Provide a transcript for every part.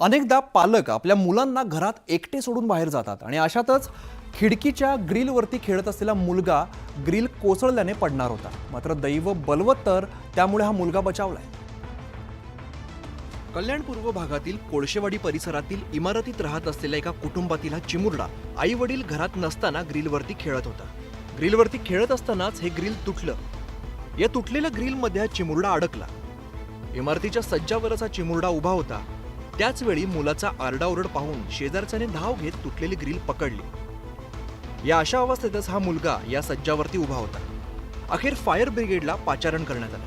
अनेकदा पालक आपल्या मुलांना घरात एकटे सोडून बाहेर जातात आणि अशातच खिडकीच्या ग्रिलवरती खेळत असलेला मुलगा ग्रिल कोसळल्याने पडणार होता. मात्र दैव बलवत्तर, त्यामुळे हा मुलगा बचावलाय. कल्याण पूर्व भागातील कोळशेवाडी परिसरातील इमारतीत राहत असलेल्या एका कुटुंबातील हा चिमुरडा आई वडील घरात नसताना ग्रिलवरती खेळत होता. ग्रिलवरती खेळत असतानाच हे ग्रिल तुटलं. या तुटलेल्या ग्रिलमध्ये हा चिमुरडा अडकला. इमारतीच्या सज्जावरच हा चिमुरडा उभा होता. त्याच वेळी मुलाचा आरडाओरड पाहून शेजारच्याने धाव घेत तुटलेली ग्रिल पकडली. या अशा अवस्थेतच हा मुलगा या सज्जावरती उभा होता. अखेर फायर ब्रिगेडला पाचारण करण्यात आलं.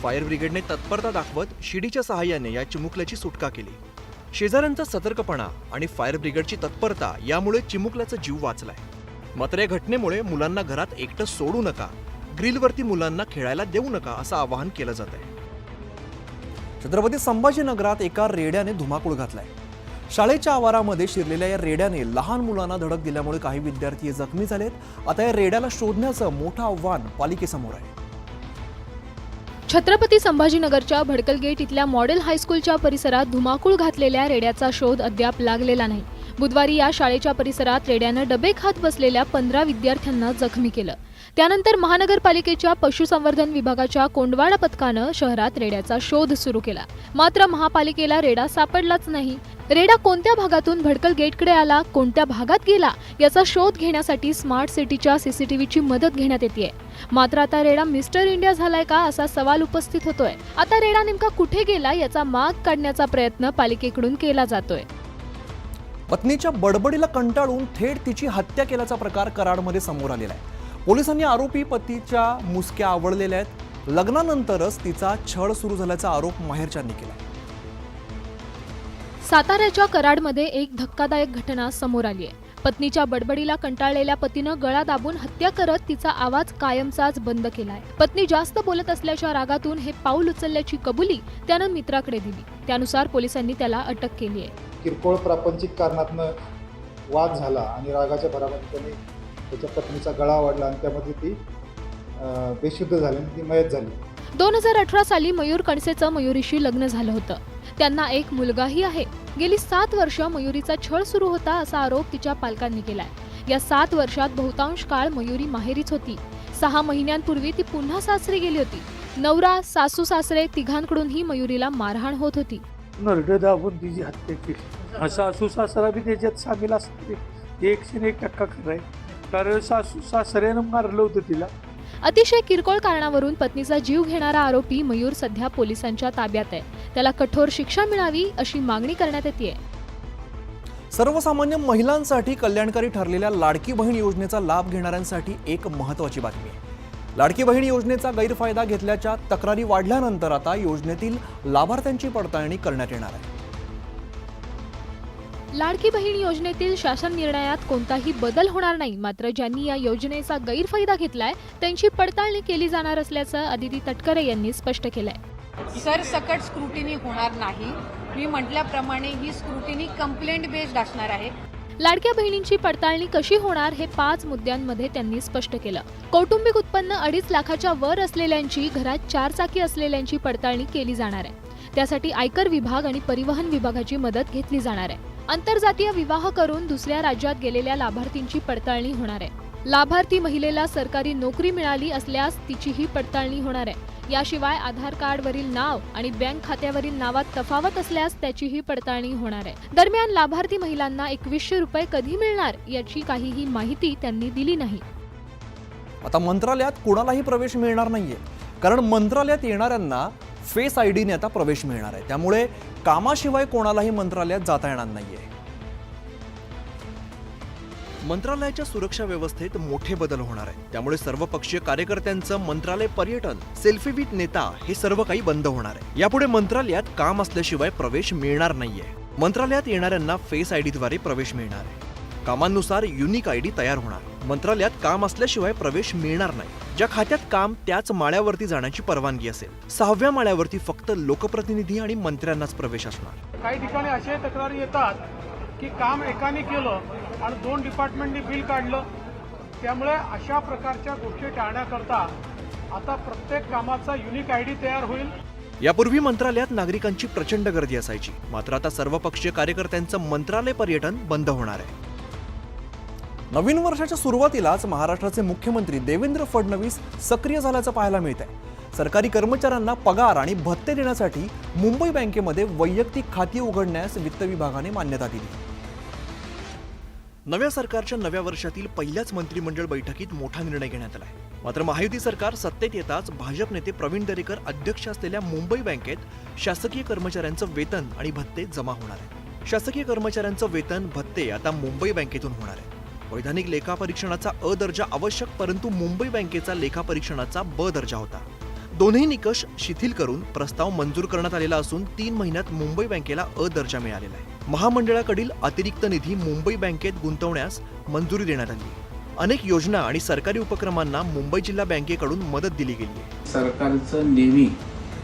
फायर ब्रिगेडने तत्परता दाखवत शिडीच्या सहाय्याने या चिमुकल्याची सुटका केली. शेजाऱ्यांचा सतर्कपणा आणि फायर ब्रिगेडची तत्परता यामुळे चिमुकल्याचा जीव वाचलाय. मात्र या घटनेमुळे मुलांना घरात एकटं सोडू नका, ग्रिलवरती मुलांना खेळायला देऊ नका असं आवाहन केलं जात आहे. छत्रपती संभाजीनगरात एका रेड्याने धुमाकूळ घातलाय. शाळेच्या आवारामध्ये शिरलेल्या या रेड्याने लहान मुलांना धडक दिल्यामुळे काही विद्यार्थी जखमी झालेत. आता या रेड्याला शोधण्याचं मोठं आव्हान पालिकेसमोर आहे. छत्रपती संभाजीनगरच्या भडकल गेट इथल्या मॉडेल हायस्कूलच्या परिसरात धुमाकूळ घातलेल्या रेड्याचा शोध अद्याप लागलेला नाही. बुधवारी या शाळेच्या परिसरात रेड्यानं डबे खात बसलेल्या 15 विद्यार्थ्यांना जखमी केलं. त्यानंतर महानगरपालिकेच्या पशुसंवर्धन विभागाच्या कोंडवाडा पथकानं शहरात रेड्याचा शोध सुरू केला. मात्र महापालिकेला रेडा सापडलाच नाही. रेडा कोणत्या भागातून भडकल गेटकडे आला, कोणत्या भागात गेला याचा शोध घेण्यासाठी स्मार्ट सिटीच्या सीसीटीव्हीची मदत घेण्यात येते. मात्र आता रेडा मिस्टर इंडिया झालाय का असा सवाल उपस्थित होतोय. आता रेडा नेमका कुठे गेला याचा माग काढण्याचा प्रयत्न पालिकेकडून केला जातोय. पत्नीच्या बडबडीला कंटाळून थेट तिची हत्या केल्याचा प्रकार कराडमध्ये समोर आलेला आहे. पोलिसांनी आरोपी पतीच्या मुसक्या आवळलेल्या आहेत. लग्नानंतरच तिचा छळ सुरू झाल्याचा आरोप माहेरच्यांनी केला. साताऱ्याच्या कराडमध्ये एक धक्कादायक घटना समोर आली आहे. पत्नीच्या बडबडीला कंटाळलेल्या पतीनं गळा दाबून हत्या करत तिचा आवाज कायमचाच बंद केलाय. पत्नी जास्त बोलत असल्याच्या रागातून हे पाऊल उचलल्याची कबुली त्यानं मित्राकडे दिली. त्यानुसार पोलिसांनी त्याला अटक केली आहे. किरकोळ प्रापंचिक कारणातनं वाद झाला आणि रागाच्या भरामध्ये त्याने त्याच्या पत्नीचा गळा वाढला आणि त्यामध्ये ती बेशुद्ध झाली आणि ती मयत झाली. 2018 साली मयूर कणसेचं मयुरीशी लग्न झालं होतं. त्यांना एक मुलगाही आहे. गेली 7 वर्ष मयुरीचा छळ सुरू होता असा आरोप तिच्या पालकांनी केलाय. या 7 वर्षात बहुतांश काळ मयुरी माहेरीच होती. 6 महिन्यांपूर्वी ती पुन्हा सासरी गेली होती. नवरा, सासू सासरे तिघांकडूनही मयुरीला मारहाण होत होती. नरड दाबून तिची हत्या केली. सासू सासरा बी त्याच्यात सामील असते. 101% खरं आहे. कारण सासू सासऱ्यानं मारलं होतं तिला. अतिशय किरकोळ कारणावरून पत्नीचा जीव घेणारा आरोपी मयूर सध्या पोलिसांच्या ताब्यात आहे. त्याला कठोर शिक्षा मिळावी अशी मागणी करण्यात येते. सर्वसामान्य महिलांसाठी कल्याणकारी ठरलेल्या लाडकी बहीण योजनेचा लाभ घेणाऱ्यांसाठी एक महत्त्वाची बातमी आहे. लाडकी बहीण योजनेचा गैरफायदा घेतल्याच्या तक्रारी वाढल्यानंतर आता योजनेतील लाभार्थ्यांची पडताळणी करण्यात येणार आहे. लाडकी बहीण योजनेतील शासन निर्णयात कोणताही बदल होणार नाही. मात्र ज्यांनी या योजनेचा गैरफायदा घेतलाय त्यांची पडताळणी केली जाणार असल्याचं अदिती तटकरे यांनी स्पष्ट केलंय. सरसकट स्क्रुटिनी होणार नाही. मी म्हटल्याप्रमाणे ही स्क्रुटिनी कंप्लेंट बेस्ड असणार आहे. लाडक्या बहिणींची पडताळणी कशी होणार हे 5 मुद्द्यांमध्ये त्यांनी स्पष्ट केलं. कौटुंबिक उत्पन्न 2.5 लाखाच्या वर असलेल्यांची, घरात 4 चाकी असलेल्यांची पडताळणी केली जाणार आहे. त्यासाठी आयकर विभाग आणि परिवहन विभागाची मदत घेतली जाणार आहे. आंतरजातीय विवाह करून दुसऱ्या राज्यात गेलेल्या लाभार्थींची पडताळणी होणार आहे. लाभार्थी महिलेला सरकारी नोकरी मिळाली असल्यास तिचीही पडताळणी होणार आहे. याशिवाय आधार कार्डवरील नाव आणि बँक खात्यावरील नावात तफावत असल्यास त्याचीही पडताळणी होणार आहे. दरम्यान लाभार्थी महिलांना 2100 रुपये कधी मिळणार याची काहीही माहिती त्यांनी दिली नाही. आता मंत्रालयात कोणालाही प्रवेश मिळणार नाहीये, कारण मंत्रालयात येणाऱ्यांना फेस आयडीने आता प्रवेश मिळणार आहे. त्यामुळे कामाशिवाय कोणालाही मंत्रालयात जाता येणार नाहीये. मंत्रालयाच्या सुरक्षा व्यवस्थेत मोठे बदल होणार आहे. त्यामुळे सर्वपक्षीय कार्यकर्त्यांचं मंत्रालय पर्यटन, सेल्फी विथ नेता हे सर्व काही बंद होणार आहे. यापुढे मंत्रालयात काम असल्याशिवाय प्रवेश मिळणार नाहीये. मंत्रालयात येणाऱ्यांना फेस आयडीद्वारे प्रवेश मिळणार आहे. कामांनुसार युनिक आयडी तयार होणार. मंत्रालयात काम असल्याशिवाय प्रवेश मिळणार नाही. ज्या खात्यात काम त्याच माळ्यावरती जाण्याची परवानगी असेल. 6व्या माळ्यावरती फक्त लोकप्रतिनिधी आणि मंत्र्यांनाच प्रवेश असणार. काही ठिकाणी असे तक्रारी येतात की काम एकाने केलं आणि 2 डिपार्टमेंटनी बिल काढलं. त्यामुळे अशा प्रकारच्या गोष्टी टाळण्याकरता आता प्रत्येक कामाचा युनिक आयडी तयार होईल. यापूर्वी मंत्रालयात नागरिकांची प्रचंड गर्दी असायची, मात्र आता सर्वपक्षीय कार्यकर्त्यांचं मंत्रालय पर्यटन बंद होणार आहे. नवीन वर्षाच्या सुरुवातीलाच महाराष्ट्राचे मुख्यमंत्री देवेंद्र फडणवीस सक्रिय झाल्याचं पाहायला मिळत आहे. सरकारी कर्मचाऱ्यांना पगार आणि भत्ते देण्यासाठी मुंबई बँकेमध्ये वैयक्तिक खाती उघडण्यास वित्त विभागाने मान्यता दिली. नव्या सरकारच्या नव्या वर्षातील पहिल्याच मंत्रिमंडळ बैठकीत मोठा निर्णय घेण्यात आला आहे. मात्र महायुती सरकार सत्तेत येताच भाजप नेते प्रवीण दरेकर अध्यक्ष असलेल्या मुंबई बँकेत शासकीय कर्मचाऱ्यांचं वेतन आणि भत्ते जमा होणार आहे. शासकीय कर्मचाऱ्यांचं वेतन भत्ते आता मुंबई बँकेतून होणार आहे. वैधानिक लेखापरीक्षणाचा अ दर्जा आवश्यक, परंतु मुंबई बँकेचा लेखापरीक्षणाचा ब दर्जा होता. दोन्ही निकष शिथिल करून प्रस्ताव मंजूर करण्यात आलेला असून 3 महिन्यात मुंबई बँकेला अ दर्जा मिळालेला आहे. महामंडळाकडील अतिरिक्त निधी मुंबई बँकेत गुंतवण्यास मंजुरी देण्यात आली. अनेक योजना आणि सरकारी उपक्रमांना मुंबई जिल्हा बँकेकडून मदत दिली गेली आहे. सरकारचं नेहमी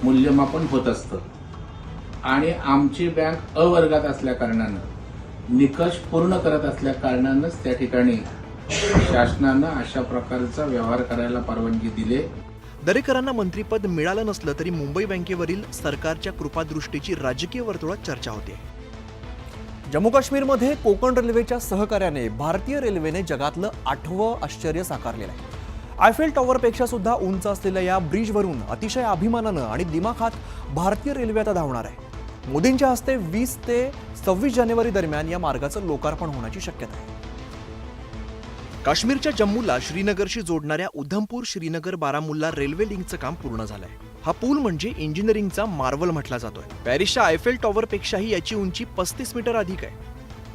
मूल्यमापन होत असतं आणि आमची बँक अ वर्गात असल्या कारणानं निकष पूर्ण करत असल्या कारणानंच त्या ठिकाणी शासनानं अशा प्रकारचा व्यवहार करायला परवानगी दिली. दरेकरांना मंत्रिपद मिळालं नसलं तरी मुंबई बँकेवरील सरकारच्या कृपादृष्टीची राजकीय वर्तुळात चर्चा होते. जम्मू काश्मीरमध्ये कोकण रेल्वेच्या सहकार्याने भारतीय रेल्वेने जगातलं 8वं आश्चर्य साकारलेलं आहे. आयफेल टॉवरपेक्षा सुद्धा उंच असलेल्या या ब्रिजवरून अतिशय अभिमानानं आणि दिमाखात भारतीय रेल्वे आता धावणार आहे. मोदींच्या हस्ते 20 ते 26 जानेवारी दरम्यान या मार्गाचं लोकार्पण होण्याची शक्यता आहे. काश्मीरच्या जम्मूला श्रीनगरशी जोडणाऱ्या उधमपूर श्रीनगर बारामुल्ला रेल्वे लिंकचं काम पूर्ण झालंय. हा पूल म्हणजे इंजिनिअरिंगचा मार्वल म्हटला जातोय. पॅरिसच्या आयफेल टॉवरपेक्षाही याची उंची 35 मीटर अधिक आहे.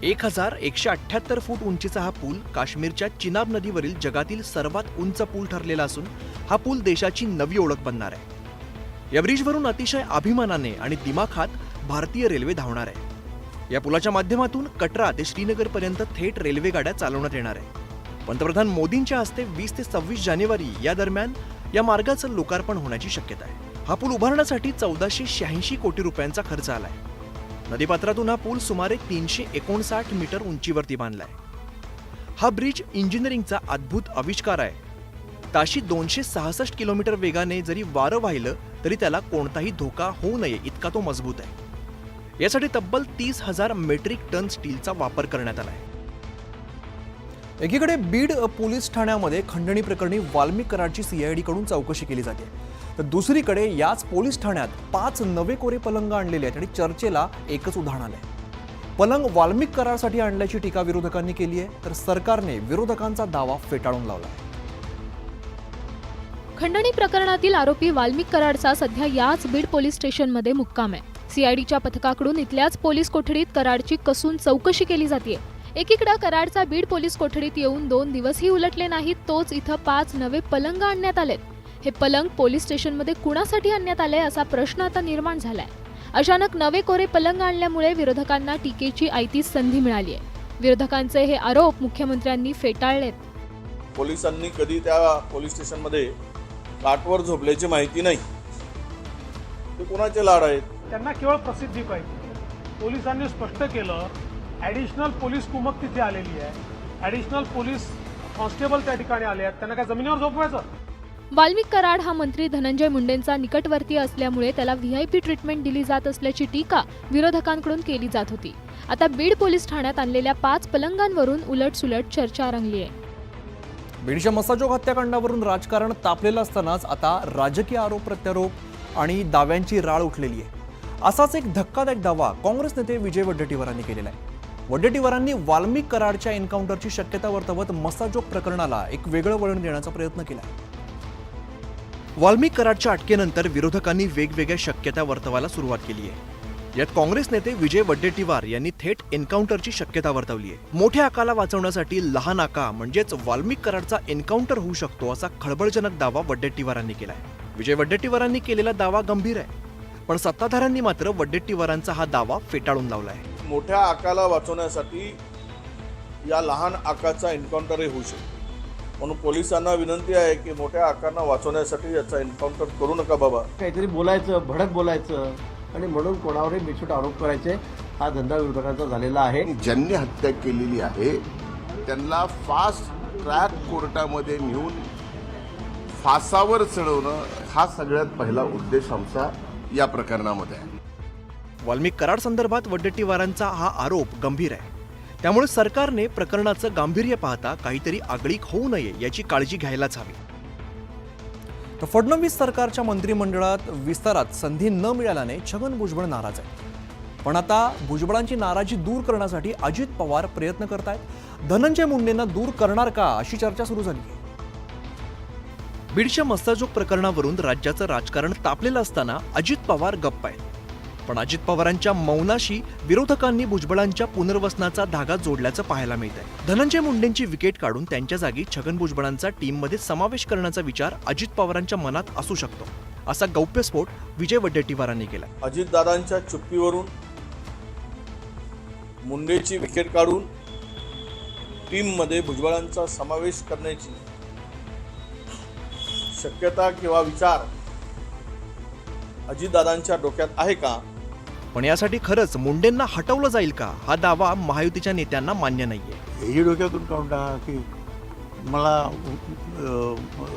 1178 फूट उंचीचा हा पूल काश्मीरच्या चिनाब नदीवरील जगातील सर्वात उंच पूल ठरलेला असून हा पूल देशाची नवी ओळख बनणार आहे. या ब्रिजवरून अतिशय अभिमानाने आणि दिमाखात भारतीय रेल्वे धावणार आहे. या पुलाच्या माध्यमातून कटरा ते श्रीनगरपर्यंत थेट रेल्वे गाड्या चालवण्यात येणार आहे. पंतप्रधान मोदींच्या हस्ते 20 ते 26 जानेवारी या दरम्यान या मार्गाचं लोकार्पण होण्याची शक्यता आहे. हा पूल उभारण्यासाठी 1486 कोटी रुपयांचा खर्च आलाय. नदीपात्रातून हा पूल सुमारे 359 मीटर उंचीवरती बांधलाय. हा ब्रिज इंजिनिअरिंगचा अद्भुत आविष्कार आहे. ताशी 266 किलोमीटर वेगाने जरी वारं वाहिलं तरी त्याला कोणताही धोका होऊ नये इतका तो मजबूत आहे. यासाठी तब्बल 30,000 मेट्रिक टन स्टीलचा वापर करण्यात आलाय. एकीकडे बीड पोलीस ठाण्यामध्ये खंडणी प्रकरणी वाल्मिक कराडची CID कडून चौकशी केली जाते, तर दुसरीकडे याच पोलीस ठाण्यात 5 नवे कोरे पलंग आणलेले आहेत आणि चर्चेला एकच उदाहरण आलंय. पलंग वाल्मिक कराडसाठी आणल्याची टीका विरोधकांनी केली आहे, तर सरकारने विरोधकांचा दावा फेटाळून लावला. खंडणी प्रकरणातील आरोपी वाल्मिक कराडचा सध्या याच बीड पोलीस स्टेशनमध्ये मुक्काम आहे. CIDच्या पथकाकडून इथल्याच पोलीस कोठडीत कराडची कसून चौकशी केली जाते. एकीकडे कराडचा बीड पोलीस कोठडीत येऊन 2 दिवसही उलटले नाहीत, तोच इथं 5 नवे पलंग आणण्यात आलेत. हे पलंग पोलीस स्टेशनमध्ये कुणासाठी आणण्यात आले असा प्रश्न आता निर्माण झालाय. अचानक नवे कोरे पलंग आणल्यामुळे विरोधकांना टीकेची आयती संधी मिळाली आहे. विरोधकांचे हे आरोप मुख्यमंत्र्यांनी फेटाळलेत. पोलिसांनी कधी त्या पोलीस स्टेशनमध्ये लाटवर झोपल्याची माहिती नाही. ते कोणाचे लाड आहेत? त्यांना केवळ प्रसिद्धी पाहिजे. पोलिसांनी स्पष्ट केलं, ॲडिशनल पोलीस कुमक तिथे आलेली आहे, ॲडिशनल पोलीस कॉन्स्टेबल त्या ठिकाणी आले आहेत. त्यांना काय जमिनीवर झोपवायचं? वाल्मिक कराड हा मंत्री धनंजय मुंडेंचा निकटवर्ती असल्यामुळे त्याला VIP ट्रीटमेंट दिली जात असल्याची टीका विरोधकांकडून केली जात होती. आता बीड पोलीस ठाण्यात आणलेल्या 5 पलंगांवरून उलटसुलट चर्चा रंगली आहे. बीडच्या मसाजोग हत्याकांडावरून राजकारण तापलेलं असतानाच आता राजकीय आरोप प्रत्यारोप आणि दाव्यांची राळ उठलेली आहे. असाच एक धक्कादायक दावा काँग्रेस नेते विजय वडेट्टीवारांनी केलेला आहे. वडेट्टीवारांनी वाल्मिक कराडच्या एन्काउंटरची शक्यता वर्तवत मसाजोग प्रकरणाला एक वेगळं वळण देण्याचा प्रयत्न केला. वाल्मिक कराडच्या अटकेनंतर विरोधकांनी वेगवेगळ्या शक्यता वर्तवायला सुरुवात केली आहे. यात काँग्रेस नेते विजय वडेट्टीवार यांनी थेट एन्काउंटरची शक्यता वर्तवली आहे. मोठ्या आकाला वाचवण्यासाठी लहान आका म्हणजेच वाल्मिक कराडचा एन्काउंटर होऊ शकतो असा खळबळजनक दावा वडेट्टीवारांनी केलाय. विजय वडेट्टीवारांनी केलेला दावा गंभीर आहे, पण सत्ताधाऱ्यांनी मात्र वडेट्टीवारांचा हा दावा फेटाळून लावलाय. मोठ्या आकाला वाचवण्यासाठी या लहान आकाचा एन्काउंटरही होऊ शकतो. म्हणून पोलिसांना विनंती आहे की मोठ्या आकांना वाचवण्यासाठी याचा एन्काउंटर करू नका बाबा. काहीतरी बोलायचं, भडक बोलायचं आणि म्हणून कोणावरही बेछूट आरोप करायचे, हा धंदा विरोधकांचा झालेला आहे. ज्यांनी हत्या केलेली आहे त्यांना फास्ट ट्रॅक कोर्टामध्ये नेऊन फासावर चढवणं हा सगळ्यात पहिला उद्देश आमचा या प्रकरणामध्ये आहे. वाल्मिक कराड संदर्भात वडेट्टीवारांचा हा आरोप गंभीर आहे. त्यामुळे सरकारने प्रकरणाचं गांभीर्य पाहता काहीतरी आगळीक होऊ नये याची काळजी घ्यायलाच हवी. तर फडणवीस सरकारच्या मंत्रिमंडळात विस्तारात संधी न मिळाल्याने छगन भुजबळ नाराज आहे. पण आता भुजबळांची नाराजी दूर करण्यासाठी अजित पवार प्रयत्न करतायत. धनंजय मुंडेंना दूर करणार का अशी चर्चा सुरू झाली आहे. बीडच्या मस्साजोग प्रकरणावरून राज्याचं राजकारण तापलेलं असताना अजित पवार गप्प आहेत. पण अजित पवारांच्या मौनाशी विरोधकांनी भुजबळांच्या पुनर्वसनाचा धागा जोडल्याचं पाहायला मिळत आहे. धनंजय मुंडेंची विकेट काढून त्यांच्या जागी छगन भुजबळांचा टीममध्ये समावेश करण्याचा विचार अजित पवारांच्या मनात असू शकतो, असा गौप्यस्फोट विजय वडेट्टीवारांनी केला. अजितदादांच्या चुप्पीवरून मुंडेची विकेट काढून टीममध्ये भुजबळांचा समावेश करण्याची शक्यता किंवा विचार अजितदादांच्या डोक्यात आहे का? पण यासाठी खरंच मुंडेंना हटवलं जाईल का हा दावा महायुतीच्या नेत्यांना मान्य नाहीये. हेही डोक्यातून काढून टाका की मला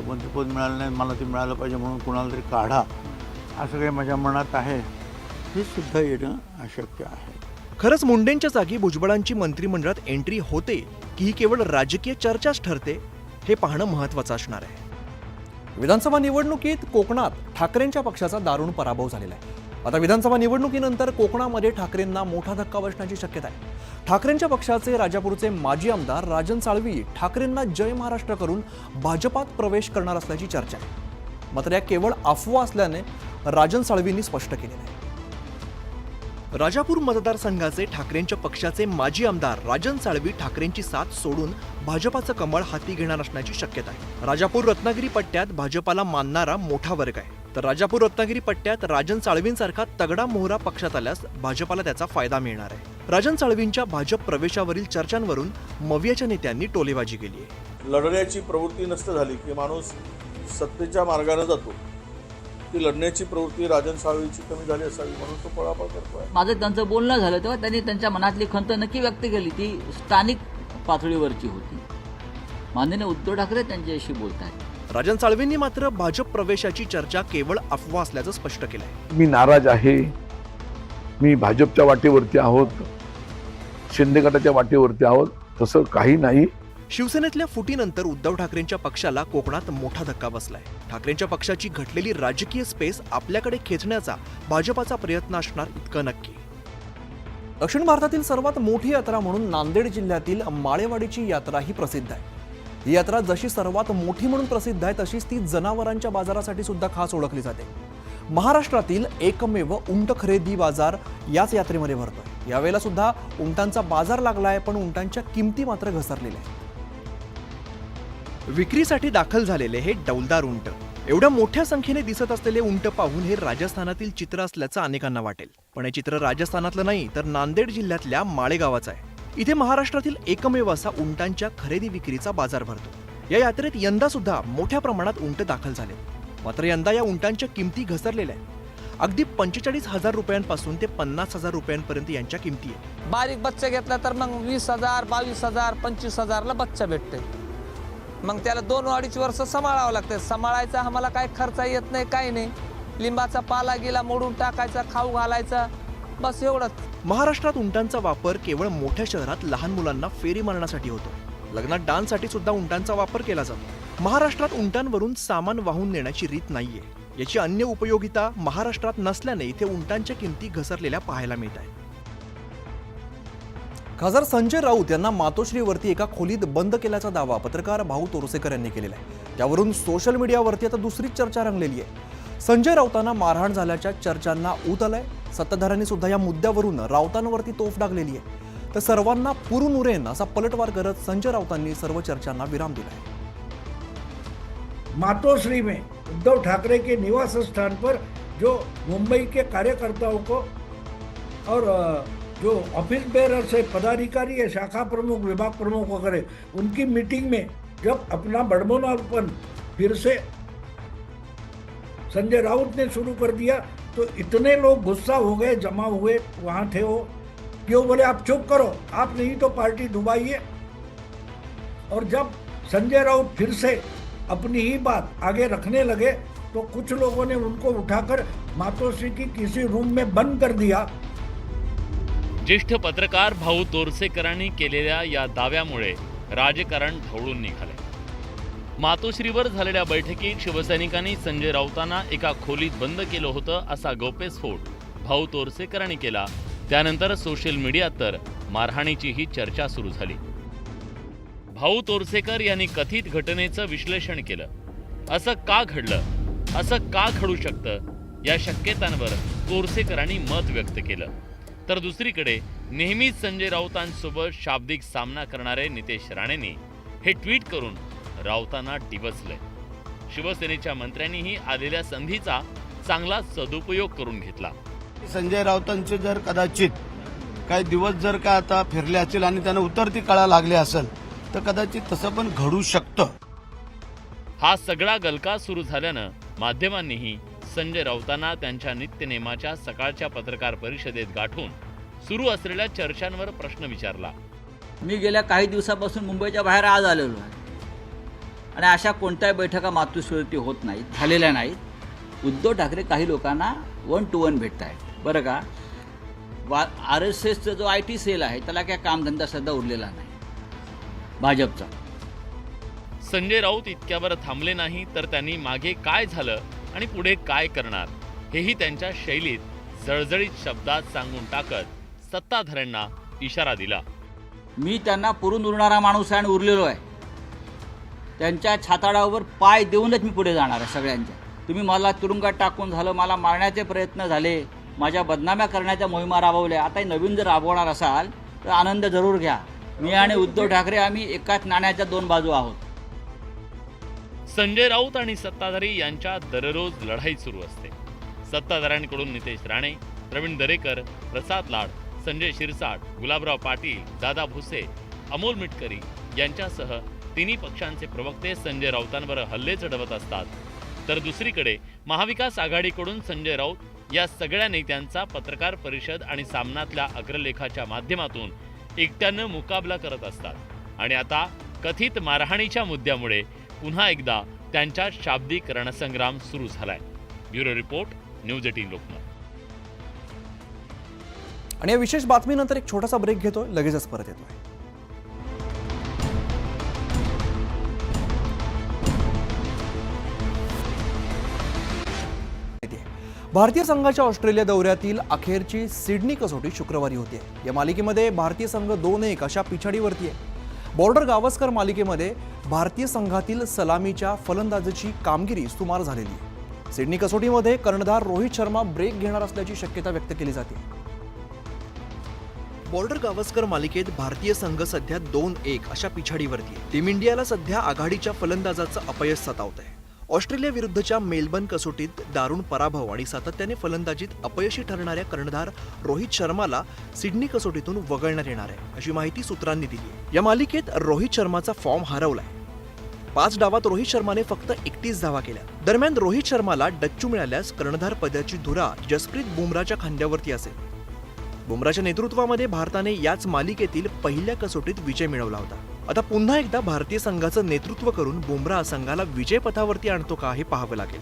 मंत्रिपद मिळालं नाही, मला ते मिळालं पाहिजे म्हणून कुणाला तरी काढा, असं काही माझ्या मनात आहे. हे सुद्धा येणं अशक्य आहे. खरंच मुंडेंच्या जागी भुजबळांची मंत्रिमंडळात एंट्री होते की ही केवळ राजकीय चर्चाच ठरते हे पाहणं महत्त्वाचं असणार आहे. विधानसभा निवडणुकीत कोकणात ठाकरेंच्या पक्षाचा दारुण पराभव झालेला आहे. आता विधानसभा निवडणुकीनंतर कोकणामध्ये ठाकरेंना मोठा धक्का बसण्याची शक्यता आहे. ठाकरेंच्या पक्षाचे राजापूरचे माजी आमदार राजन साळवी ठाकरेंना जय महाराष्ट्र करून भाजपात प्रवेश करणार असल्याची चर्चा आहे. मात्र या केवळ अफवा असल्याने राजन साळवींनी स्पष्ट केलेलं आहे. राजापूर मतदारसंघाचे ठाकरेंच्या पक्षाचे माजी आमदार राजन साळवी ठाकरेंची साथ सोडून भाजपाचं कमळ हाती घेणार असण्याची शक्यता आहे. राजापूर रत्नागिरी पट्ट्यात भाजपाला मानणारा मोठा वर्ग आहे. तर राजापूर रत्नागिरी पट्ट्यात राजन साळवींसारखा तगडा मोहरा पक्षात आल्यास भाजपाला त्याचा फायदा मिळणार आहे. राजन साळवींच्या भाजप प्रवेशावरील चर्चांवरून मवियाच्या नेत्यांनी टोलेबाजी केली आहे. लढण्याची प्रवृत्ती नष्ट झाली की माणूस सत्तेच्या मार्गाने जातो. ती लढण्याची प्रवृत्ती राजन साळवीची कमी झाली असावी म्हणून तो पळापळ करतोय. माझं त्यांचं बोलणं झालं तेव्हा त्यांनी त्यांच्या मनातली खंत नक्की व्यक्त केली. ती स्थानिक पातळीवरची होती. माननीय उद्धव ठाकरे त्यांच्याशी बोलत आहेत. राजन साळवींनी मात्र भाजप प्रवेशाची चर्चा केवळ अफवा असल्याचं स्पष्ट केलंय. मी नाराज आहे. मी भाजपच्या वाटेवरती आहोत, शिंदे गटाच्या वाटेवरती आहोत, तसं काही नाही. शिवसेनेतल्या फुटीनंतर उद्धव ठाकरेंच्या पक्षाला कोकणात मोठा धक्का बसलाय. ठाकरेंच्या पक्षाची घटलेली राजकीय स्पेस आपल्याकडे खेचण्याचा भाजपाचा प्रयत्न असणार इतकं नक्की. दक्षिण भारतातील सर्वात मोठी यात्रा म्हणून नांदेड जिल्ह्यातील माळेवाडीची यात्रा ही प्रसिद्ध आहे. ही यात्रा जशी सर्वात मोठी म्हणून प्रसिद्ध आहे तशीच ती जनावरांच्या बाजारासाठी सुद्धा खास ओळखली जाते. महाराष्ट्रातील एकमेव उंट खरेदी बाजार याच यात्रेमध्ये भरतोय. यावेळेला सुद्धा उंटांचा बाजार लागलाय, पण उंटांच्या किमती मात्र घसरलेल्या आहेत. विक्रीसाठी दाखल झालेले हे डौलदार उंट, एवढ्या मोठ्या संख्येने दिसत असलेले उंट पाहून हे राजस्थानातील चित्र असल्याचं अनेकांना वाटेल. पण हे चित्र राजस्थानातलं नाही तर नांदेड जिल्ह्यातल्या माळेगावाचं आहे. इथे महाराष्ट्रातील एकमेव असा उंटांच्या खरेदी विक्रीचा बाजार भरतो. या यात्रेत यंदा सुद्धा मोठ्या प्रमाणात उंट दाखल झाले. मात्र यंदा या उंटांच्या किमती घसरलेल्या आहेत. अगदी 45,000 रुपयांपासून ते 50,000 रुपयांपर्यंत यांच्या किमती आहेत. बारीक बच्चा घेतला तर मग 20,000, 22,000, 25,000ला बच्चा भेटते. मग त्याला 2-2.5 वर्ष सांभाळावं लागतं. सांभाळायचा आम्हाला काय खर्च येत नाही, काही नाही. लिंबाचा पाला गेला मोडून टाकायचा, खाऊ घालायचा, बस एवढंच. महाराष्ट्रात उंटांचा वापर केवळ मोठ्या शहरात लहान मुलांना फेरी मारण्यासाठी होतो. लग्नात डान्ससाठी सुद्धा उंटांचा वापर केला जातो. महाराष्ट्रात उंटांवरून सामान वाहून नेण्याची रीत नाहीये. याची अन्य उपयोगिता महाराष्ट्रात नसल्याने इथे उंटांच्या किमती घसरलेल्या पाहायला मिळत आहेत. खासदार संजय राऊत यांना मातोश्रीवरती एका खोलीत बंद केल्याचा दावा पत्रकार भाऊ तोरसेकर यांनी केलेला आहे. त्यावरून सोशल मीडियावरती आता दुसरीच चर्चा रंगलेली आहे. संजय राऊतांना मारहाण झाल्याच्या चर्चांना ऊत आलाय. सत्ताधाऱ्यांनी सुद्धा या मुद्द्यावरून राऊतांवरती तोफ डागलेली आहे. तर सर्वांना पुरून उरेन असा पलटवार करत संजय राऊतांनी सर्व चर्चांना विराम दिलाय. मातोश्री में उद्धव ठाकरे के निवास स्थान पर जो मुंबई के कार्यकर्ताओं को और जो ऑफिस बेरर से पदाधिकारी है, शाखा प्रमुख, विभाग प्रमुख वगैरह, उनकी मीटिंग में जब अपना बड़बोनापन फिर से संजय राउत ने शुरू कर दिया तो इतने लोग गुस्सा हो गए, जमा हुए वहाँ थे वो, कि वो बोले आप चुप करो, आप नहीं तो पार्टी डुबाइए। और जब संजय राउत फिर से अपनी ही बात आगे रखने लगे तो कुछ लोगों ने उनको उठाकर मातोश्री की किसी रूम में बंद कर दिया। ज्येष्ठ पत्रकार भाऊ तोरसेकरांनी केलेल्या या दाव्यामुळे राजकारण ढवळून निघाले। मातोश्रीवर झालेल्या बैठकीत शिवसैनिकांनी संजय राऊतांना एका खोलीत बंद केलं होतं असा गौप्यस्फोट भाऊ तोरसेकरांनी केला। त्यानंतर सोशल मीडियात तर मारहाणीची ही चर्चा सुरू झाली। भाऊ तोरसेकर यांनी कथित घटनेचं विश्लेषण केलं। असं का घडलं, असं का घडू शकतं, या शक्यतांवर तोरसेकरांनी मत व्यक्त केलं। तर दुसरीकडे नेहमीच संजय राऊतांसोबत शाब्दिक सामना करणारे नितेश राणेंनी हे ट्विट करून राऊतांना डिवचलंय। शिवसेनेच्या मंत्र्यांनीही आलेल्या संधीचा चांगला सदुपयोग करून घेतला। संजय राऊतांचे जर कदाचित काही दिवस जर का आता फिरले असतील आणि त्यांना उतरती कळा लागली असेल तर कदाचित तसं पण घडू शकतं। हा सगळा गलका सुरू झाल्यानं माध्यमांनीही संजय राऊतांना त्यांच्या नित्यनेमाच्या सकाळच्या पत्रकार परिषदेत गाठून सुरू असलेल्या चर्चांवर प्रश्न विचारला। मी गेल्या काही दिवसापासून मुंबईच्या बाहेर आज आलेलो आहे आणि अशा कोणत्याही बैठका मातोश्रीवरती होत नाहीत, झालेल्या नाहीत। उद्धव ठाकरे काही लोकांना 1 to 1 भेटत आहेत, बरं का। RSSचा जो IT सेल आहे त्याला काय कामधंदा सध्या उरलेला नाही भाजपचा। संजय राऊत इतक्यावर थांबले नाही तर त्यांनी मागे काय झालं आणि पुढे काय करणार हेही त्यांच्या शैलीत जळजळीत शब्दात सांगून टाकत सत्ताधाऱ्यांना इशारा दिला। मी त्यांना पुरून उरणारा माणूस आहे आणि उरलेलो आहे। त्यांच्या छाताडावर पाय देऊनच मी पुढे जाणार आहे सगळ्यांच्या। तुम्ही मला तुरुंगात टाकून झालं, मला मारण्याचे प्रयत्न झाले, माझ्या बदनाम्या करण्याच्या मोहिमा राबवल्या, आता नवीन जर राबवणार असाल तर आनंद जरूर घ्या। मी आणि उद्धव ठाकरे आम्ही एकाच नाण्याच्या 2 बाजू आहोत। संजय राऊत आणि सत्ताधारी यांच्यात दररोज लढाई सुरू असते। सत्ताधाऱ्यांकडून नितेश राणे, प्रवीण दरेकर, प्रसाद लाड, संजय शिरसाट, गुलाबराव पाटील, दादा भुसे, अमोल मिटकरी यांच्यासह तिन्ही पक्षांचे प्रवक्ते संजय राऊतांवर हल्ले चढवत असतात। तर दुसरीकडे महाविकास आघाडीकडून संजय राऊत या सगळ्या नेत्यांचा पत्रकार परिषद आणि सामनातल्या अग्रलेखाच्या माध्यमातून एकट्यानं मुकाबला करत असतात। आणि आता कथित मारहाणीच्या मुद्द्यामुळे पुन्हा एकदा त्यांच्या शाब्दिक रणसंग्राम सुरू झालाय। Bureau report, news 18 Lokmat. आणि या विशेष बातमीनंतर एक छोटासा ब्रेक घेतोय, लगेचच परत येतोय। भारतीय संघाच्या ऑस्ट्रेलिया दौऱ्यातील अखेरची सिडनी कसोटी शुक्रवारी होती। या मालिकेमध्ये भारतीय संघ 2-1 अशा पिछाडीवरती आहे। बॉर्डर गावस्कर मालिकेमध्ये भारतीय संघातील सलामीच्या फलंदाजीची कामगिरी सुमार झालेली आहे। सिडनी कसोटीमध्ये कर्णधार रोहित शर्मा ब्रेक घेणार असल्याची शक्यता व्यक्त केली जाते। बॉर्डर गावस्कर मालिकेत भारतीय संघ सध्या 2-1 अशा पिछाडीवरती आहे। टीम इंडियाला सध्या आघाडीच्या फलंदाजाचं अपयश सतावत आहे। ऑस्ट्रेलिया विरुद्धच्या मेलबर्न कसोटीत दारुण पराभव आणि सातत्याने फलंदाजीत अपयशी ठरणाऱ्या कर्णधार रोहित शर्माला सिडनी कसोटीतून वगळण्यात येणार आहे, अशी माहिती सूत्रांनी दिली आहे। या मालिकेत रोहित शर्माचा फॉर्म हरवलाय। 5 डावात रोहित शर्माने फक्त 31 धावा केल्या। दरम्यान रोहित शर्माला डच्चू मिळाल्यास कर्णधार पदाची धुरा जसप्रीत बुमराच्या खांद्यावरती असेल। बुमराच्या नेतृत्वामध्ये भारताने याच मालिकेतील पहिल्या कसोटीत विजय मिळवला होता। आता पुन्हा एकदा भारतीय संघाचं नेतृत्व करून बुमरा संघाला विजयपथावरती आणतो का हे पाहावं लागेल।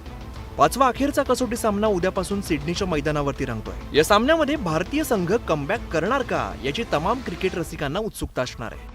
5वा अखेरचा कसोटी सामना उद्यापासून सिडनीच्या मैदानावरती रंगतोय। या सामन्यामध्ये भारतीय संघ कमबॅक करणार का याची तमाम क्रिकेट रसिकांना उत्सुकता असणार आहे।